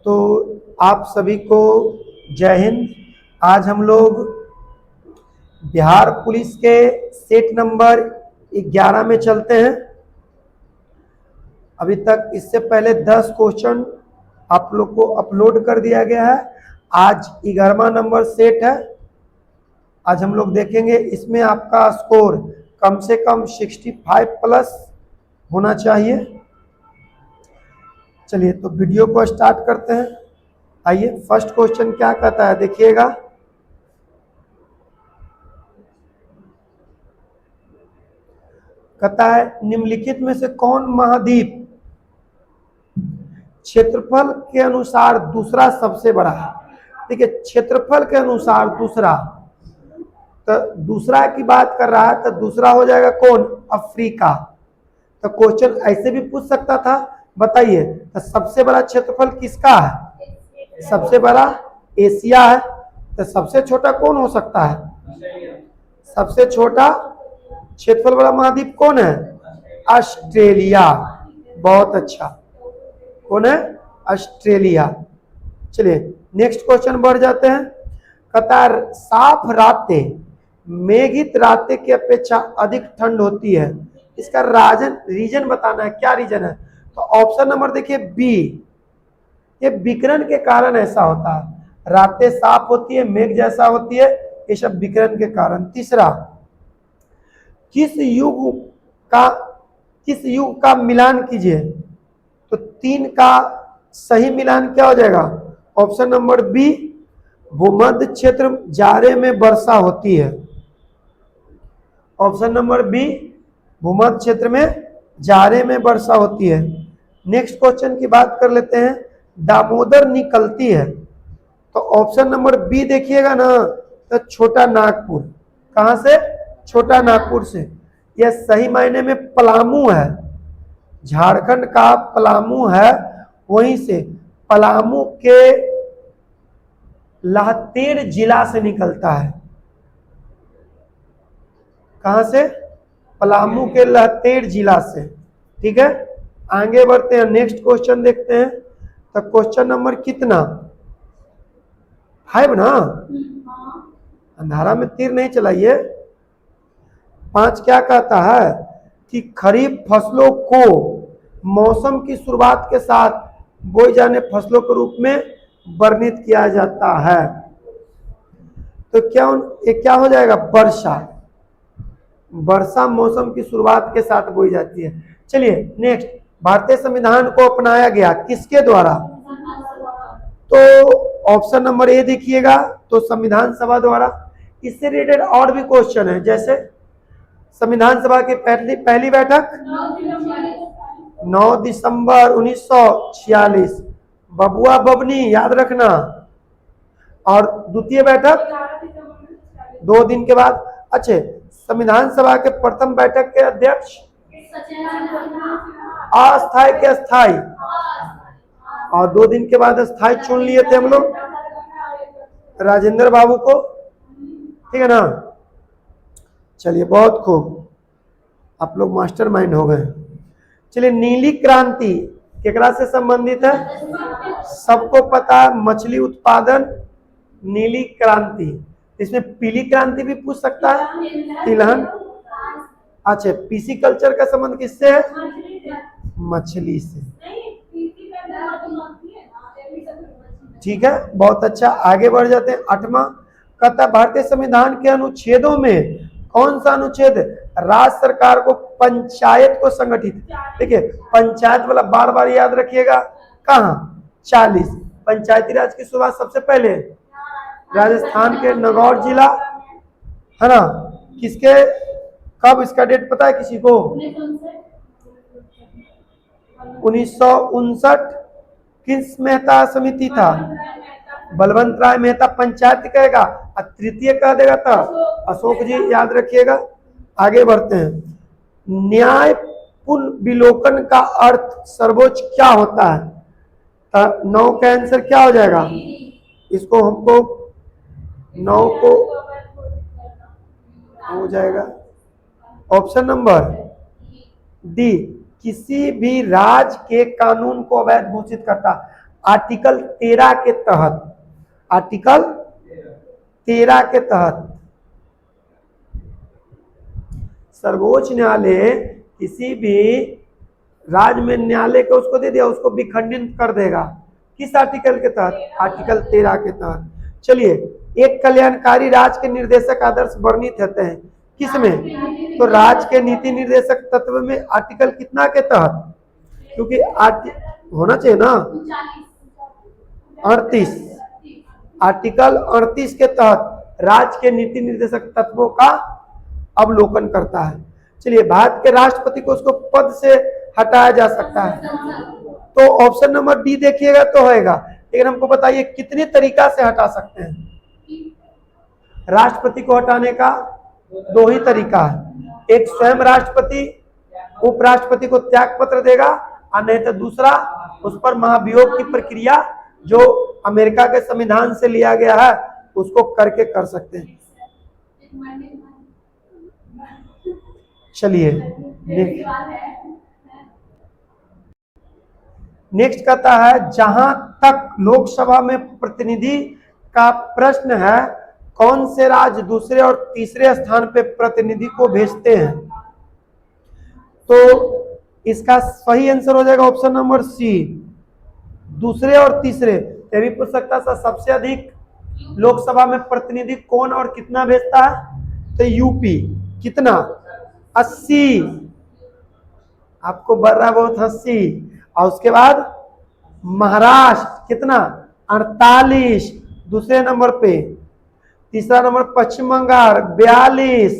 तो आप सभी को जय हिंद। आज हम लोग बिहार पुलिस के सेट नंबर 11 में चलते हैं। अभी तक इससे पहले 10 क्वेश्चन आप लोग को अपलोड कर दिया गया है। आज 11वां नंबर सेट है। आज हम लोग देखेंगे, इसमें आपका स्कोर कम से कम 65 प्लस होना चाहिए। चलिए तो वीडियो को स्टार्ट करते हैं। आइए, फर्स्ट क्वेश्चन क्या कहता है देखिएगा। कहता है निम्नलिखित में से कौन महाद्वीप क्षेत्रफल के अनुसार दूसरा सबसे बड़ा है। देखिए, क्षेत्रफल के अनुसार दूसरा, तो दूसरा की बात कर रहा है तो दूसरा हो जाएगा कौन? अफ्रीका। तो क्वेश्चन ऐसे भी पूछ सकता था, बताइए तो सबसे बड़ा क्षेत्रफल किसका है? सबसे बड़ा एशिया है। तो सबसे छोटा कौन हो सकता है? सबसे छोटा क्षेत्रफल वाला महाद्वीप कौन है? ऑस्ट्रेलिया। बहुत अच्छा, कौन है? ऑस्ट्रेलिया। चलिए नेक्स्ट क्वेश्चन बढ़ जाते हैं। कतार साफ रातें मेघित रातें की अपेक्षा अधिक ठंड होती है, इसका रीजन बताना है। क्या रीजन है? तो ऑप्शन नंबर देखिए बी, ये विकिरण के कारण ऐसा होता है। रातें साफ होती है, मेघ जैसा होती है, ये सब विकिरण के कारण। तीसरा, किस युग का मिलान कीजिए। तो 3 का सही मिलान क्या हो जाएगा? ऑप्शन नंबर बी, भूमध्य क्षेत्र जाड़े में वर्षा होती है। ऑप्शन नंबर बी, भूमध्य क्षेत्र में जाड़े में वर्षा होती है। नेक्स्ट क्वेश्चन की बात कर लेते हैं। दामोदर निकलती है, तो ऑप्शन नंबर बी देखिएगा ना, तो छोटा नागपुर। कहां से? छोटा नागपुर से। यह सही मायने में पलामू है, झारखंड का पलामू है, वहीं से पलामू के लातेर जिला से निकलता है। कहां से? पलामू के लहतेर जिला से। ठीक है, आगे बढ़ते हैं, नेक्स्ट क्वेश्चन देखते हैं। तो क्वेश्चन नंबर कितना? 5 ना? अंधारा में तीर नहीं चलाइए। 5 क्या कहता है कि खरीफ फसलों को मौसम की शुरुआत के साथ बोई जाने फसलों के रूप में वर्णित किया जाता है। तो ये क्या हो जाएगा? वर्षा। वर्षा मौसम की शुरुआत के साथ बोई जाती है। चलिए नेक्स्ट, भारतीय संविधान को अपनाया गया किसके द्वारा? तो ऑप्शन नंबर ए देखिएगा, तो संविधान सभा द्वारा। इससे रिलेटेड और भी क्वेश्चन है, जैसे संविधान सभा की पहली बैठक 9 दिसंबर 1946, बबुआ बबनी याद रखना। और द्वितीय बैठक 2 दिन के बाद। अच्छे, संविधान सभा के प्रथम बैठक के अध्यक्ष अस्थायी के स्थायी, और 2 दिन के बाद स्थायी चुन लिए थे हम लोग राजेंद्र बाबू को। ठीक है ना? चलिए बहुत खूब, आप लोग मास्टर माइंड हो गए। चलिए, नीली क्रांति केकरा से संबंधित है? सबको पता, मछली उत्पादन, नीली क्रांति। इसमें पीली क्रांति भी पूछ सकता है, तिलहन। अच्छा, पीसी कल्चर का संबंध किससे है? मछली से। ठीक है, बहुत अच्छा, आगे बढ़ जाते हैं। 8वां कहता भारतीय संविधान के अनुच्छेदों में कौन सा अनुच्छेद राज्य सरकार को पंचायत को संगठित? देखिए, पंचायत वाला बार बार याद रखिएगा। कहाँ? 40। पंचायती राज की शुरुआत सबसे पहले राजस्थान के नागौर जिला, है ना? किसके, कब इसका डेट पता है किसी को? 1959। किस मेहता समिति था? बलवंत राय मेहता पंचायत कहेगा, और तृतीय कह देगा था अशोक जी, याद रखिएगा। आगे बढ़ते हैं। न्याय पुनर्विलोकन का अर्थ सर्वोच्च क्या होता है? 9 का आंसर क्या हो जाएगा? इसको हमको 9 को हो जाएगा ऑप्शन नंबर डी, किसी भी राज्य के कानून को अवैध घोषित करता। आर्टिकल 13 के तहत, आर्टिकल 13 के तहत सर्वोच्च न्यायालय किसी भी राज्य में न्यायालय को उसको दे दिया, उसको भी खंडित कर देगा। किस आर्टिकल के तहत? आर्टिकल 13 के तहत। चलिए, एक कल्याणकारी राज्य के निर्देशक आदर्श वर्णित होते हैं किसमें? तो राज्य के नीति निर्देशक तत्व में आर्टिकल कितना के तहत? क्योंकि होना चाहिए ना 38, आर्टिकल 38 के तहत राज्य के नीति निर्देशक तत्वों का अवलोकन करता है। चलिए, भारत के राष्ट्रपति को उसको पद से हटाया जा सकता है, तो ऑप्शन नंबर डी देखिएगा तो होएगा। लेकिन हमको बताइए कितने तरीका से हटा सकते हैं? राष्ट्रपति को हटाने का दो ही तरीका है, एक स्वयं राष्ट्रपति उपराष्ट्रपति को त्याग पत्र देगा, और नहीं तो दूसरा उस पर महाभियोग की प्रक्रिया जो अमेरिका के संविधान से लिया गया है उसको करके कर सकते हैं। चलिए, नेक्स्ट कहता है, जहां तक लोकसभा में प्रतिनिधि का प्रश्न है, कौन से राज्य दूसरे और तीसरे स्थान पे प्रतिनिधि को भेजते हैं? तो इसका सही आंसर हो जाएगा ऑप्शन नंबर सी, दूसरे और तीसरे। ये भी पूछ सकता था सबसे अधिक लोकसभा में प्रतिनिधि कौन और कितना भेजता है? तो यूपी। कितना? 80। आपको बढ़ रहा है बहुत 80। और उसके बाद महाराष्ट्र कितना? 48 दूसरे नंबर पे। तीसरा नंबर पश्चिम बंगाल 42,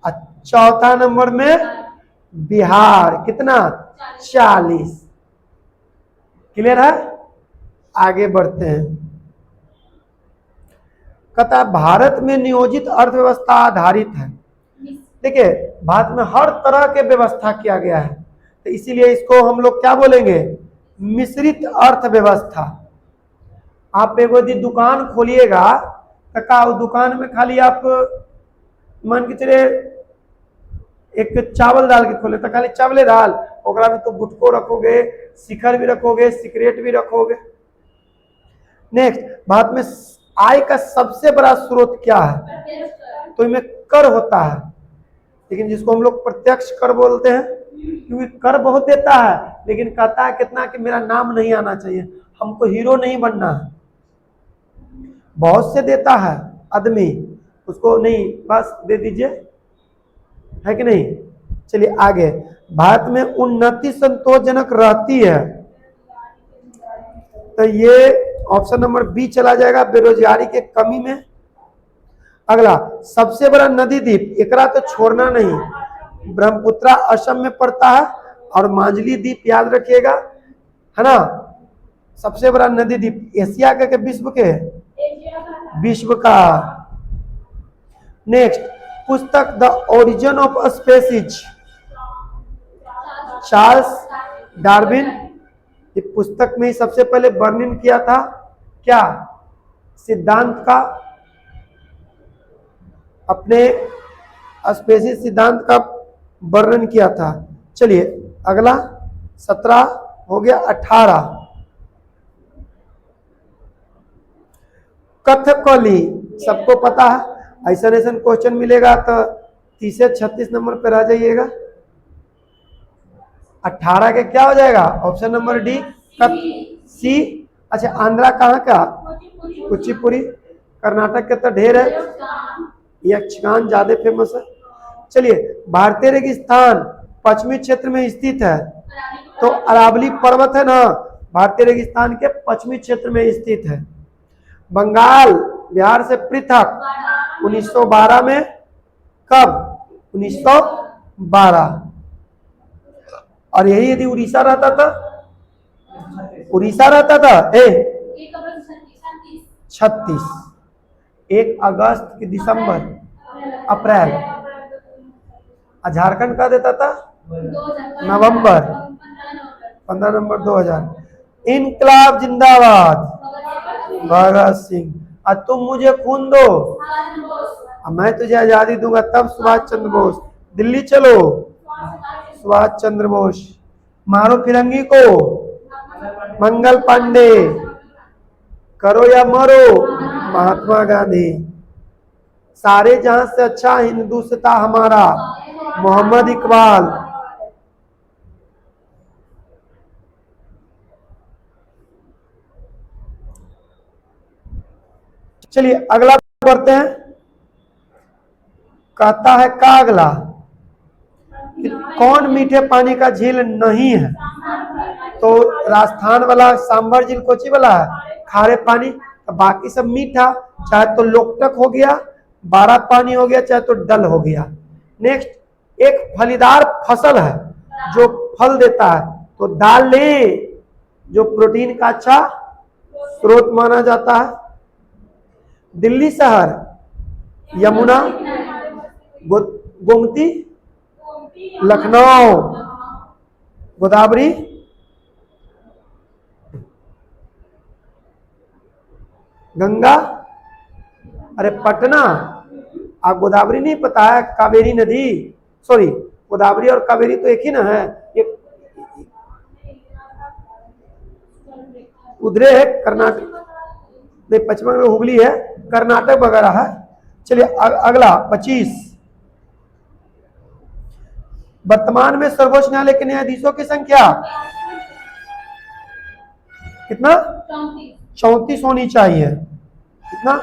और चौथा नंबर में बिहार कितना? 40। क्लियर है? आगे बढ़ते हैं। कहता है, भारत में नियोजित अर्थव्यवस्था आधारित है। देखिए, भारत में हर तरह के व्यवस्था किया गया है, तो इसीलिए इसको हम लोग क्या बोलेंगे? मिश्रित अर्थव्यवस्था। आप एगो यदि दुकान खोलिएगा तो का दुकान में खाली आप मान के चले एक चावल दाल के खोले तो खाली चावले दाल, ओकरा में तो गुटको रखोगे, शिखर भी रखोगे, सिगरेट भी रखोगे। नेक्स्ट, भारत में आय का सबसे बड़ा स्रोत क्या है? तो इनमें कर होता है, लेकिन जिसको हम लोग प्रत्यक्ष कर बोलते हैं, क्योंकि कर बहुत देता है लेकिन कहता है कितना कि मेरा नाम नहीं आना चाहिए, हमको हीरो नहीं बनना है। बहुत से देता है आदमी, उसको नहीं बस दे दीजिए, है कि नहीं? चलिए आगे। भारत में उन्नति संतोषजनक रहती है, तो ये ऑप्शन नंबर बी चला जाएगा, बेरोजगारी के कमी में। अगला, सबसे बड़ा नदी द्वीप, एकरा तो छोड़ना नहीं, ब्रह्मपुत्रा असम में पड़ता है, और मांझली द्वीप याद रखिएगा, है ना? सबसे बड़ा नदी द्वीप एशिया का विश्व के? विश्व का। नेक्स्ट, पुस्तक the origin of species, Charles Darwin, ये पुस्तक में ही सबसे पहले वर्णन किया था क्या? सिद्धांत का, अपने स्पेसीज सिद्धांत का वर्णन किया था। चलिए अगला, 17 हो गया। 18, कथकली सबको पता है, ऐसा ऐसा क्वेश्चन मिलेगा तो 30 से 36 नंबर पर आ जाइएगा। 18 के क्या हो जाएगा? ऑप्शन नंबर डी, सी। अच्छा, आंध्रा कहाँ का? कुचिपुड़ी। कर्नाटक के तो ढेर है, यक्षगान ज्यादा फेमस है। चलिए, भारतीय रेगिस्तान पश्चिमी क्षेत्र में स्थित है, तो अरावली पर्वत है ना, भारतीय रेगिस्तान के पश्चिमी क्षेत्र में स्थित है। बंगाल बिहार से पृथक 1912 में, कब? 1912। और यही यदि उड़ीसा रहता था, उड़ीसा रहता था 36, 1 अगस्त की दिसंबर अप्रैल, झारखंड का देता था नवंबर, 15 नवंबर 2000। इनकलाब जिंदाबाद, भगत सिंह। और तुम मुझे खून दो और मैं तुझे आजादी दूंगा, तब सुभाष चंद्र बोस। दिल्ली चलो, सुभाष चंद्र बोस। मारो फिरंगी को, मंगल पांडे। करो या मरो, महात्मा गांधी। सारे जहां से अच्छा हिंदुस्तान हमारा, मोहम्मद इकबाल। चलिए अगला पढ़ते हैं। कहता है का अगला कि कौन मीठे पानी का झील नहीं है? तो राजस्थान वाला सांभर झील कोची वाला है, खारे पानी। तो बाकी सब मीठा, चाहे तो लोकटक हो गया, बारा पानी हो गया, चाहे तो डल हो गया। नेक्स्ट, एक फलीदार फसल है जो फल देता है, तो दालें जो प्रोटीन का अच्छा स्रोत माना जाता है। दिल्ली शहर, यमुना, गोमती, लखनऊ, गोदावरी, गंगा, अरे पटना। आप गोदावरी नहीं पता है, कावेरी नदी, सॉरी गोदावरी और कावेरी तो एक ही ना है। ये उधरे है कर्नाटक, नहीं पश्चिम बंगाल हुगली है, कर्नाटक वगैरह है। चलिए अगला 25। वर्तमान में सर्वोच्च न्यायालय के न्यायाधीशों की संख्या कितना? 34 होनी चाहिए। कितना?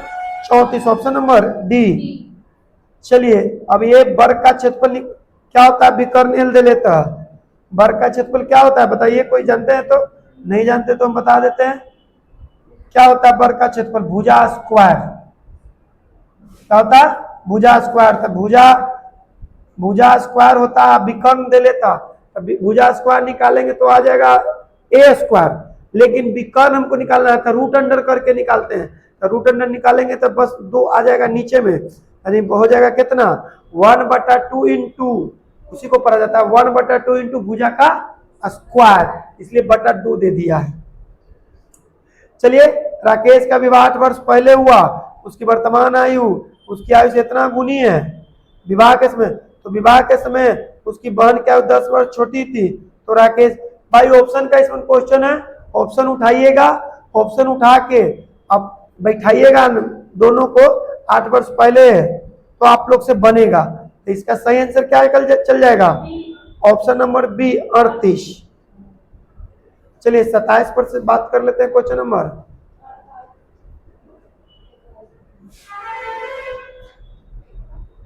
34। Option number D. चलिए अब ये वर्ग का क्षेत्रफल क्या होता है, विकर्ण दे लेता है। वर्ग का क्षेत्रफल क्या होता है बताइए, कोई जानते हैं? तो नहीं जानते तो हम बता देते हैं। क्या होता है वर्ग का क्षेत्रफल? भुजा स्क्वायर। क्या होता है? भुजा स्क्वायर। तो भुजा स्क्वायर होता है, विकर्ण दे लेता। भुजा स्क्वायर निकालेंगे तो आ जाएगा ए स्क्वायर, लेकिन विकर्ण हमको निकालना है तो रूट अंडर करके निकालते हैं। तो रूट अंडर निकालेंगे तो बस 2 आ जाएगा नीचे में, यानी हो जाएगा कितना? 1/2 इंटू, उसी को पढ़ा जाता है 1/2 इंटू भुजा का स्क्वायर, इसलिए बटा 2 दे दिया है। चलिए राकेश का विवाह 8 वर्ष पहले हुआ, उसकी वर्तमान आयु उसकी आयु से इतना गुनी है विवाह के समय। तो विवाह के समय उसकी बहन की आयु 10 वर्ष छोटी थी। तो राकेश भाई ऑप्शन का इसमें क्वेश्चन है, ऑप्शन उठाइएगा, ऑप्शन उठा के अब बैठाइएगा दोनों को, 8 वर्ष पहले है तो आप लोग से बनेगा। तो इसका सही आंसर क्या चल जाएगा? Option number B 38। चलिए 27 पर से बात कर लेते हैं। क्वेश्चन नंबर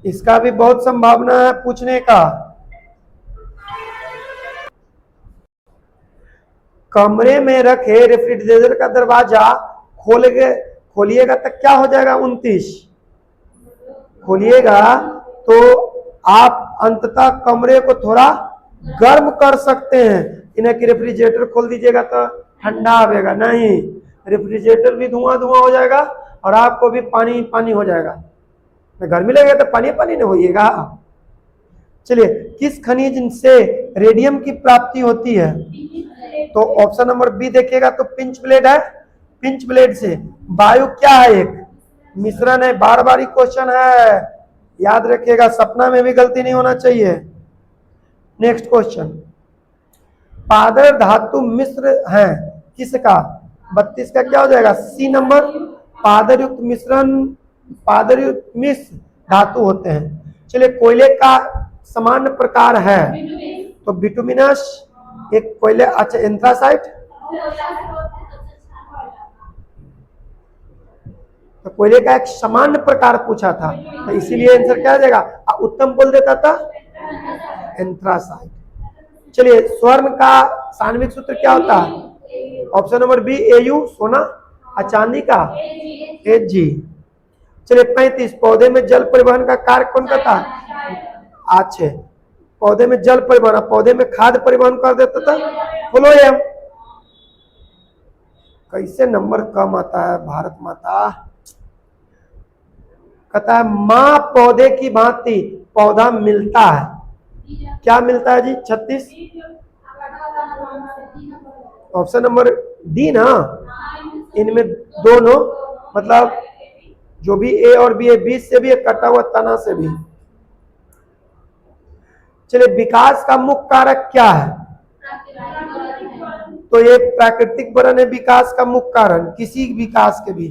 इसका भी बहुत संभावना है पूछने का। कमरे में रखे रेफ्रिजरेटर का दरवाजा खोलिएगा तो क्या हो जाएगा? 29। खोलिएगा तो आप अंततः कमरे को थोड़ा गर्म कर सकते हैं, इन्हें कि रेफ्रिजरेटर खोल दीजिएगा तो ठंडा आवेगा, नहीं, रेफ्रिजरेटर भी धुआं हो जाएगा और आपको भी पानी पानी हो जाएगा। गर्मी लगेगा तो पानी पानी नहीं होइएगा। चलिए किस खनिज से रेडियम की प्राप्ति होती है? तो ऑप्शन नंबर बी देखिएगा तो पिंच ब्लेड है, पिंच ब्लेड से। वायु क्या है? एक मिश्रण है। बार बार क्वेश्चन है, याद रखिएगा, सपना में भी गलती नहीं होना चाहिए। नेक्स्ट क्वेश्चन, पादर धातु मिश्र है किसका? 32 का क्या हो जाएगा? सी नंबर। पादर युक्त मिश्रण, पादर युक्त मिश्र धातु होते हैं। चलिए कोयले का सामान्य प्रकार है तो बिटुमिनस, एक कोयले, अच्छा एंथ्रासाइट। तो कोयले का एक सामान्य प्रकार पूछा था, तो इसीलिए आंसर क्या आ जाएगा? उत्तम बोल देता था एंथ्रासाइट। चलिए स्वर्ण का सान्विक सूत्र क्या होता है? ऑप्शन नंबर बी Au, सोना, और चांदी का Ag। चलिए 35, पौधे में जल परिवहन का कार्य कौन करता है? अच्छे, पौधे में जल परिवहन, पौधे में खाद्य परिवहन कर देता था फ्लोएम। कैसे नंबर कम आता है भारत माता। कहता है मां पौधे की भांति पौधा मिलता है, क्या मिलता है जी? 36। ऑप्शन नंबर डी ना, इनमें दोनों, मतलब जो भी ए और बी है, बीच से भी है, कटा हुआ तना से भी। चलिए विकास का मुख्य कारक क्या है? तो ये प्राकृतिक वरण है विकास का मुख्य कारण, किसी विकास के भी।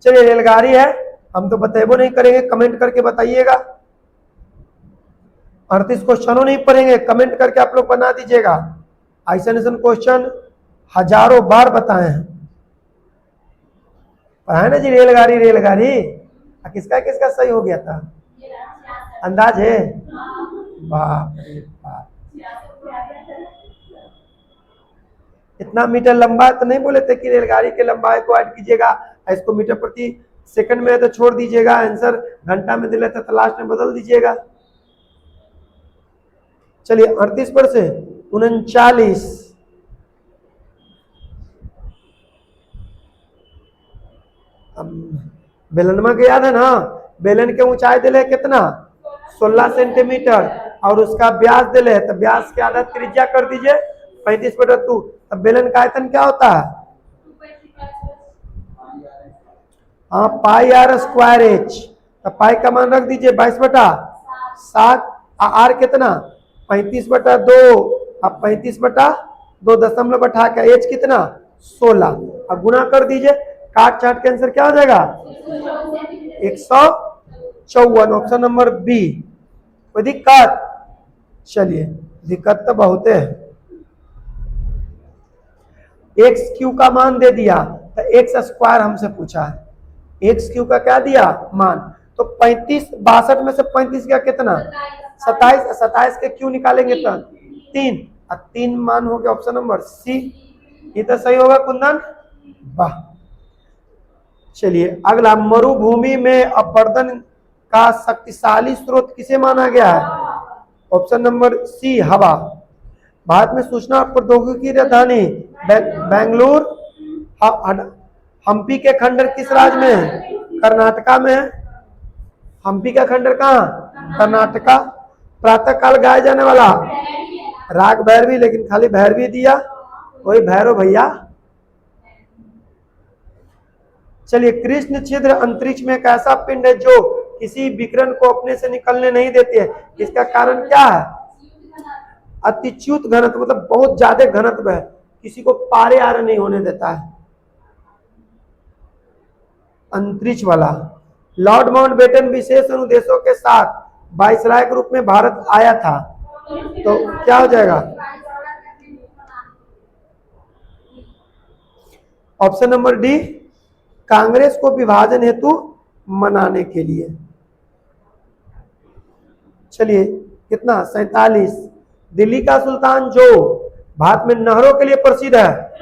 चलिए रेलगाड़ी है, हम तो बतेबो नहीं करेंगे, कमेंट करके बताइएगा। 38 क्वेश्चनों नहीं पढ़ेंगे, कमेंट करके आप लोग बना दीजिएगा। ऐसा क्वेश्चन हजारों बार बताए हैं, पढ़ाए ना जी। रेलगाड़ी रेलगाड़ी किसका किसका सही हो गया था, अंदाज है? बाप रे बाप, इतना मीटर लंबा है तो नहीं बोले थे कि रेलगाड़ी के लंबाई को ऐड कीजिएगा, इसको मीटर प्रति सेकंड में है तो छोड़ दीजिएगा, आंसर घंटा में दिले तो लास्ट में बदल दीजिएगा। चलिए 38 पर से 39, बेलनमा के याद है ना, बेलन के ऊंचाई दिले कितना 16 सेंटीमीटर और उसका व्यास दिले, तो व्यास के आधा त्रिज्या कर दीजिए 35/2। अब बेलन का आयतन क्या होता है? हाँ पाई आर स्क्वायर एच, तो पाई का मान रख दीजिए 22/7, आर कितना 35/2, अब 35/2 दशमलव बैठा के एच कितना 16, अब गुना कर दीजिए, काट चाट के आंसर क्या हो जाएगा 154, ऑप्शन नंबर बी। कोई दिक्कत? चलिए दिक्कत तो बहुत है। एक्स क्यू का मान दे दिया तो एक्स स्क्वायर हमसे पूछा है, एक्स क्यू का क्या दिया मान, तो 35 62 में से 35 का कितना 27, 27 के क्यू निकालेंगे तो 3, और 3 मान हो गया ऑप्शन नंबर सी। ये तो सही होगा कुंदन, वाह। चलिए अगला, मरुभूमि में अपवर्तन का शक्तिशाली स्रोत किसे माना गया है? ऑप्शन नंबर सी हवा। भारत में सूचना और प्रौद्योगिकी की राजधानी बेंगलुरु। हम्पी के खंडर किस राज्य में है? कर्नाटका में है। हम्पी का खंडर कहाँ? कर्नाटका। प्रातः काल गाया जाने वाला राग भैरवी, लेकिन खाली भैरवी दिया, वही भैरव भैया। चलिए, कृष्ण छिद्र अंतरिक्ष में एक ऐसा पिंड है जो किसी विकिरण को अपने से निकलने नहीं देती है, इसका कारण क्या है? अतिच्युत घनत्व, मतलब बहुत ज्यादा घनत्व है, किसी को पारे आरे नहीं होने देता है, अंतरिक्ष वाला। लॉर्ड माउंटबेटन विशेष अनुदेशों के साथ वाइसराय के रूप में भारत आया था, तो क्या हो जाएगा? ऑप्शन नंबर डी, कांग्रेस को विभाजन हेतु मनाने के लिए। चलिए कितना 47। दिल्ली का सुल्तान जो भारत में नहरों के लिए प्रसिद्ध है?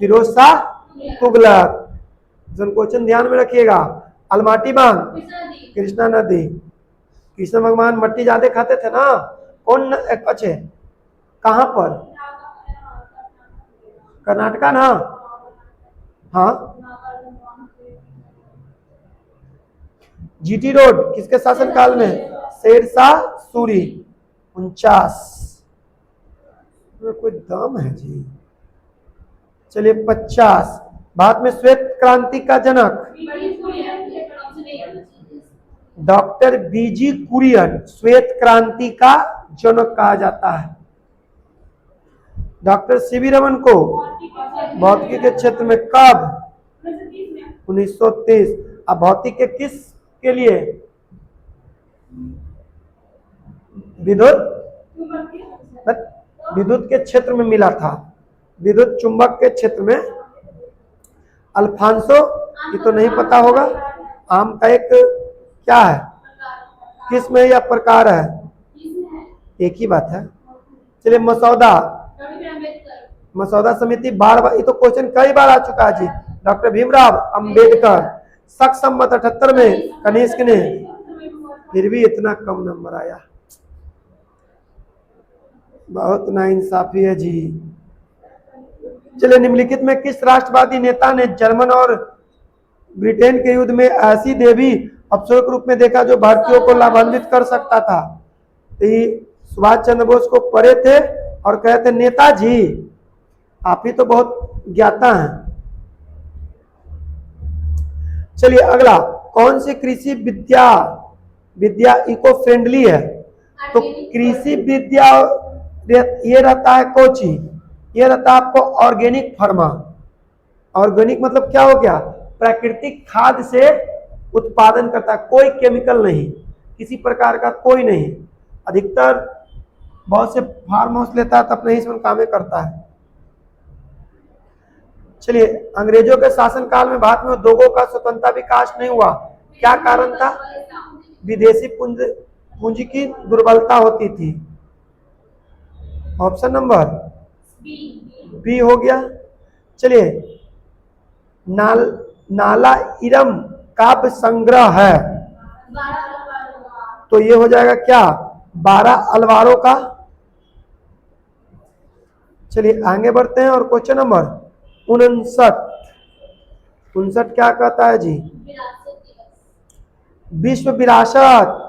फिरोज शाह तुगलक। क्वेश्चन ध्यान में रखिएगा। अलमाटी बांध, कृष्णा नदी। कृष्ण भगवान मट्टी ज्यादा खाते थे ना, कौन अच्छे कहां पर? कर्नाटका ना, हाँ। जीटी रोड किसके शासनकाल में? शेरशाह सूरी। 49 कोई दम है जी। चलिए 50। भारत में श्वेत क्रांति का जनक? डॉक्टर बीजी कुरियन श्वेत क्रांति का जनक कहा जाता है। डॉक्टर सीवी रमन को भौतिकी के क्षेत्र में कब? 1930। अब भौतिक के किस के लिए? विद्युत के क्षेत्र में मिला था, विद्युत चुंबक के क्षेत्र में। अल्फांसो, ये तो नहीं पता होगा। आम का एक क्या है, किस्म है या प्रकार है? एक ही बात है। चलिए मसौदा, मसौदा समिति बार बार, ये तो क्वेश्चन कई बार आ चुका है जी। डॉक्टर भीमराव अंबेडकर। शक संवत 78 में कनिष्क ने, फिर भी इतना कम नंबर आया, बहुत नाइंसाफी है जी। चलिए, निम्नलिखित में किस राष्ट्रवादी नेता ने जर्मन और ब्रिटेन के युद्ध में ऐसी देवी अफसरों के रूप में देखा जो भारतीयों को लाभान्वित कर सकता था? तो सुभाष चंद्र बोस को पढ़े थे और कहते नेताजी आप ही तो बहुत ज्ञाता हैं। चलिए अगला, कौन सी कृषि विद्या इको फ्रेंडली है? तो कृषि विद्या ये रहता है कोची, ये रहता है आपको ऑर्गेनिक फार्मा। ऑर्गेनिक मतलब क्या हो गया, प्राकृतिक खाद से उत्पादन करता है, कोई केमिकल नहीं, किसी प्रकार का कोई नहीं। अधिकतर बहुत से फार्म हाउस लेता है तो अपने ही इसमें कामें करता है। चलिए, अंग्रेजों के शासनकाल में भारत में उद्योगों का स्वतंत्रता विकास नहीं हुआ, क्या कारण था? विदेशी पूंजी की दुर्बलता होती थी। ऑप्शन नंबर बी हो गया। चलिए, नाला इरम काव्य संग्रह है, तो ये हो जाएगा क्या, 12 अलवारों का। चलिए आगे बढ़ते हैं, और क्वेश्चन नंबर 59 क्या कहता है जी? विश्व विरासत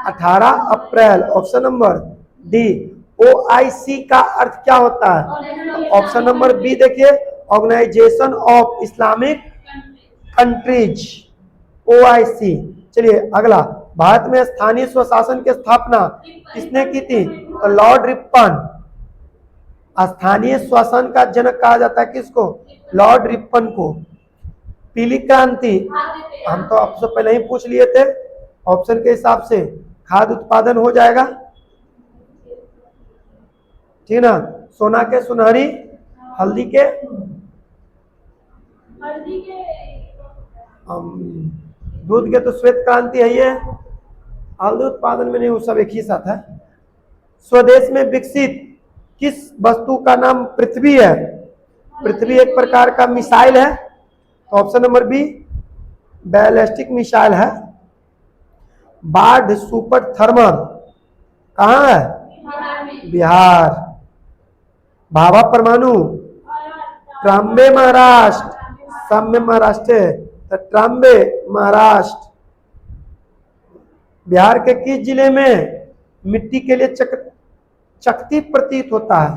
18 अप्रैल। Option number D. OIC का अर्थ क्या होता है? ऑप्शन नंबर बी देखिए, organisation of Islamic countries, OIC। चलिए अगला, भारत में स्थानीय स्वशासन की स्थापना किसने की थी? तो लॉर्ड रिपन। स्थानीय शासन का जनक कहा जाता है किसको? लॉर्ड रिपन को। पीली क्रांति हम तो आपसे पहले ही पूछ लिए थे, ऑप्शन के हिसाब से खाद्य उत्पादन हो जाएगा, ठीक ना। सोना के सुनहरी, हल्दी के दूध के तो श्वेत क्रांति है ये, हल्दी उत्पादन में नहीं, वो सब एक ही साथ है। स्वदेश में विकसित किस वस्तु का नाम पृथ्वी है? पृथ्वी एक प्रकार का मिसाइल है, तो option number B ballistic missile है। बाढ़ सुपर थर्मल कहाँ है? बिहार। भाभा परमाणु ट्राम्बे महाराष्ट्र, सौम्य महाराष्ट्र, तो ट्राम्बे महाराष्ट्र। बिहार के किस जिले में मिट्टी के लिए चकती प्रतीत होता है?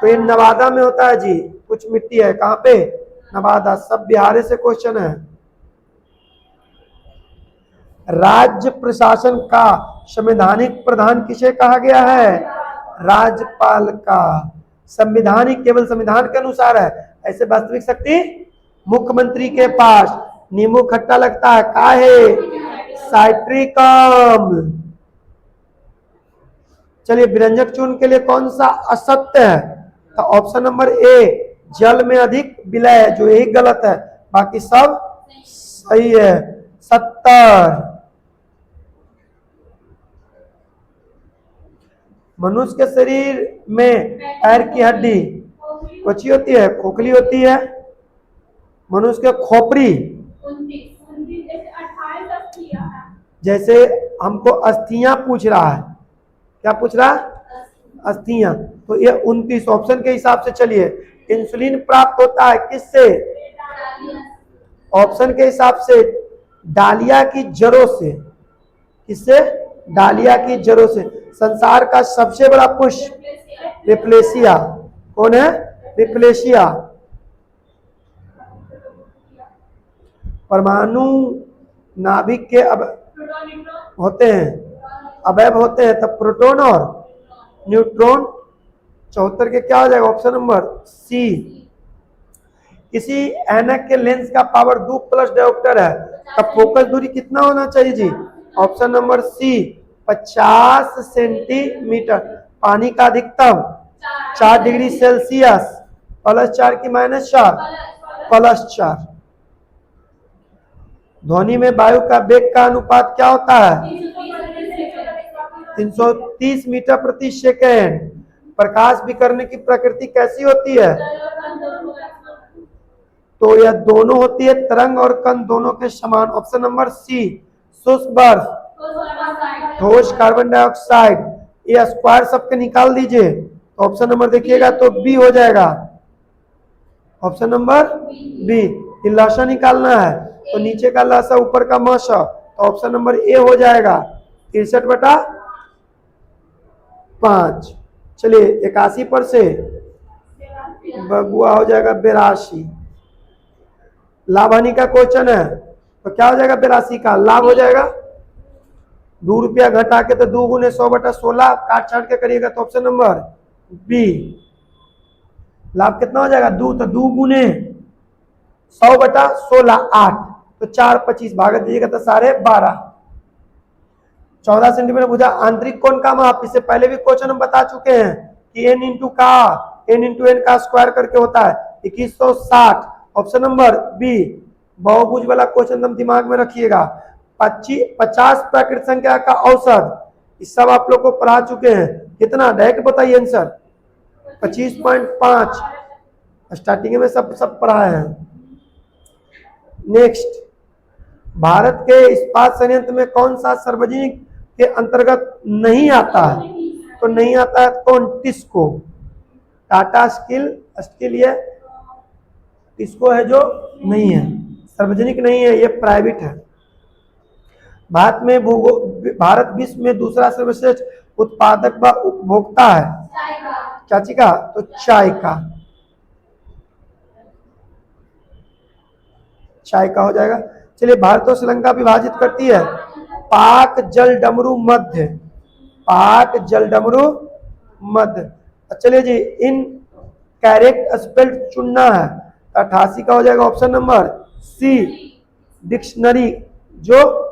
तो ये नवादा में होता है जी, कुछ मिट्टी है कहाँ पे? नवादा। सब बिहार से क्वेश्चन है। राज्य प्रशासन का संवैधानिक प्रधान किसे कहा गया है? राज्यपाल का। संविधानिक केवल संविधान के अनुसार है, ऐसे वास्तविक शक्ति मुख्यमंत्री के पास। नींबू खट्टा लगता है, काहे? साइट्रिक अम्ल। चलिए, व्यंजक चूर्ण के लिए कौन सा असत्य है? तो ऑप्शन नंबर ए जल में अधिक विलय है, जो यही गलत है, बाकी सब सही है। 70। मनुष्य के शरीर में पैर की हड्डी कौन-सी होती है? खोखली होती है। मनुष्य के खोपड़ी, जैसे हमको अस्थियां पूछ रहा है, क्या पूछ रहा है? अस्थियां, तो ये 29 ऑप्शन के हिसाब से। चलिए, इंसुलिन प्राप्त होता है किससे? ऑप्शन के हिसाब से डालिया की जड़ों से। किससे? डालिया की जड़ों से। संसार का सबसे बड़ा पुष्प रिप्लेशिया, कौन है? रिप्लेशिया। परमाणु नाभिक के अब होते हैं, अवयव होते हैं, तब प्रोटॉन और न्यूट्रॉन। 74 के क्या हो जाएगा? Option number C. किसी ऐनक के लेंस का पावर 2+ डायोप्टर है, तब फोकस दूरी कितना होना चाहिए जी? Option number C 50 centimetre. पानी का अधिकतम 4 डिग्री सेल्सियस, +4 की -4, +4। ध्वनि में वायु का वेग का अनुपात क्या होता है? 330 मीटर प्रति सेकेंड। प्रकाश विकिरण की प्रकृति कैसी होती है? तो यह दोनों होती है, तरंग और कण दोनों के समान। ऑप्शन नंबर सी शुष्क बर्फ, ठोस कार्बन डाइऑक्साइड। ये स्क्वायर सबके निकाल दीजिए, तो ऑप्शन नंबर देखिएगा तो बी हो जाएगा। Option number B. लसा निकालना है तो नीचे का लसा ऊपर का मस, तो ऑप्शन नंबर ए हो जाएगा 63/5। चलिए, 81 पर से बगुआ हो जाएगा 82। लाभ हानि का क्वेश्चन है, तो क्या हो जाएगा? 82 का लाभ हो जाएगा। 2 रुपया घटा के तो 2 × 100/16 काट छाट के करिएगा, तो ऑप्शन नंबर बी। लाभ कितना हो जाएगा? 2, तो 2 गुने 100/16 8, तो 4 25 भाग दीजिएगा तो 12.5। 14 सेंटीमीटर भुजा आंतरिक कोण का माप, इससे पहले भी क्वेश्चन हम बता चुके हैं कि n इंटू n का स्क्वायर करके होता है 2160। Option number B. बहुभुज वाला क्वेश्चन हम दिमाग में रखिएगा। 50 प्राकृत संख्या का औसत, इस सब आप लोग को पढ़ा चुके हैं। कितना? डायरेक्ट बताइए आंसर। 25.5 स्टार्टिंग में सब पढ़ा है। नेक्स्ट, भारत के इस्पात संयंत्र में कौन सा सार्वजनिक के अंतर्गत नहीं आता है? तो नहीं आता है कौन? टिस्को। टाटा स्टील ये टिस्को है जो नहीं है, सार्वजनिक नहीं है, ये प्राइवेट है। भारत विश्व में दूसरा सर्वश्रेष्ठ उत्पादक व उपभोक्ता है क्या चीज का? तो चाय का। चाय का हो जाएगा। चलिए, भारत और श्रीलंका विभाजित करती है पाक जल डमरू मध्य। पाक जल डमरू मध्य। चलिए जी, इन करेक्ट स्पेल्ड चुनना है। 88 का हो जाएगा ऑप्शन नंबर सी, डिक्शनरी, जो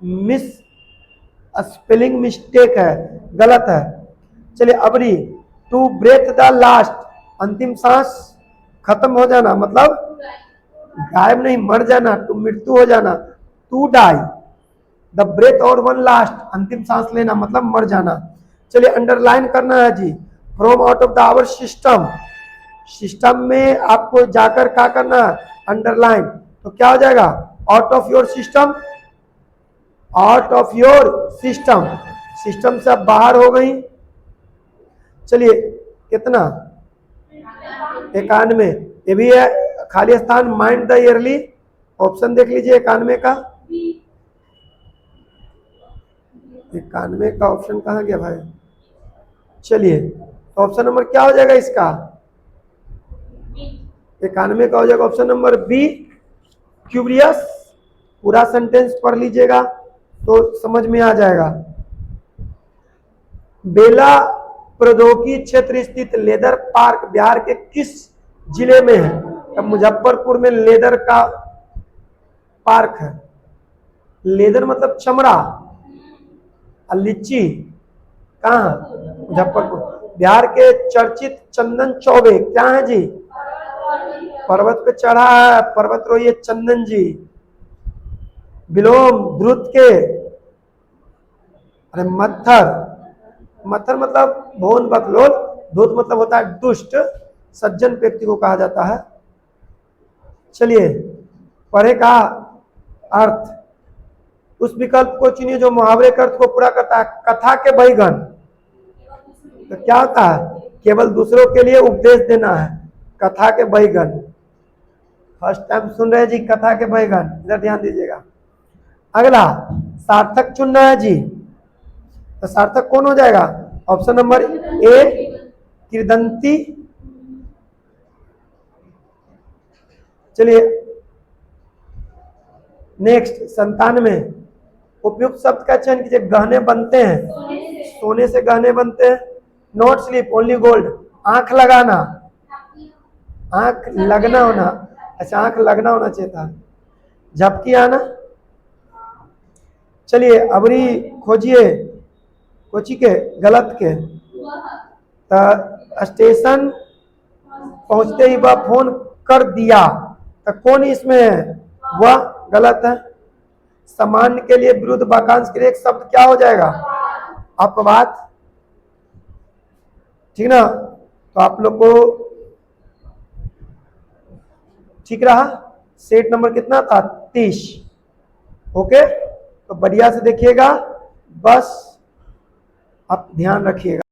मिस स्पेलिंग मिस्टेक है, गलत है। चलिए, अबरी, टू ब्रेथ द लास्ट, अंतिम सांस खत्म हो जाना, मतलब गायब नहीं, मर जाना, टू मृत्यु हो जाना, टू डाई। द ब्रेथ और वन लास्ट, अंतिम सांस लेना, मतलब मर जाना। चलिए, अंडरलाइन करना है जी। From out of the hour system, system में आपको जाकर क्या करना है? अंडरलाइन। तो क्या हो जाएगा? Out of your system, out of your system, system से अब बाहर हो गई। चलिए, कितना? 91। ये भी है खाली स्थान, माइंड द ईयरली। ऑप्शन देख लीजिए 91 का। 91 का ऑप्शन कहाँ गया भाई? चलिए, तो ऑप्शन नंबर क्या हो जाएगा इसका? 91 का हो जाएगा ऑप्शन नंबर बी, क्यूरियस। पूरा सेंटेंस पढ़ लीजिएगा तो समझ में आ जाएगा। बेला प्रौद्योगिकी क्षेत्र स्थित लेदर पार्क बिहार के किस जिले में है? अब मुजफ्फरपुर में लेदर का पार्क है। लेदर मतलब चमड़ा, और लीची कहाँ? मुजफ्फरपुर। बिहार के चर्चित चंदन चौबे क्या है जी? पर्वत पे चढ़ा है पर्वतरोही चंदन जी। विलोम ध्रुत के, अरे मत्थर, मत्थर मतलब भोन बकलोल, धूत मतलब होता है दुष्ट, सज्जन व्यक्ति को कहा जाता है। चलिए, पढ़े का अर्थ, उस विकल्प को चुनिए जो मुहावरे के अर्थ को पूरा करता है। कथा के बैगन, तो क्या होता है? केवल दूसरों के लिए उपदेश देना है। कथा के बैगन, फर्स्ट टाइम सुन रहे हैं जी, कथा के बैगन, इधर ध्यान दीजिएगा। अगला, सार्थक चुनना है जी। तो सार्थक कौन हो जाएगा? ऑप्शन नंबर ए, किरदंती। चलिए, नेक्स्ट, 97। उपयुक्त शब्द का चयन कीजिए। गहने बनते हैं, सोने से गहने बनते हैं। नॉट स्लीप ओनली गोल्ड, आंख लगाना, आंख लगना होना, अच्छा आंख लगना होना चाहिए था। झपकी आना। चलिए, अबरी खोजिए कोची के गलत के। तो स्टेशन पहुंचते ही वह फोन कर दिया, तो कौन इसमें है? वह गलत है। सामान्य के लिए विरुद्ध वाक्यांश के लिए एक शब्द क्या हो जाएगा? अपवाद। ठीक ना? तो आप लोग को ठीक रहा। सेट नंबर कितना था? 30। ओके, तो बढ़िया से देखिएगा, बस आप ध्यान रखिएगा।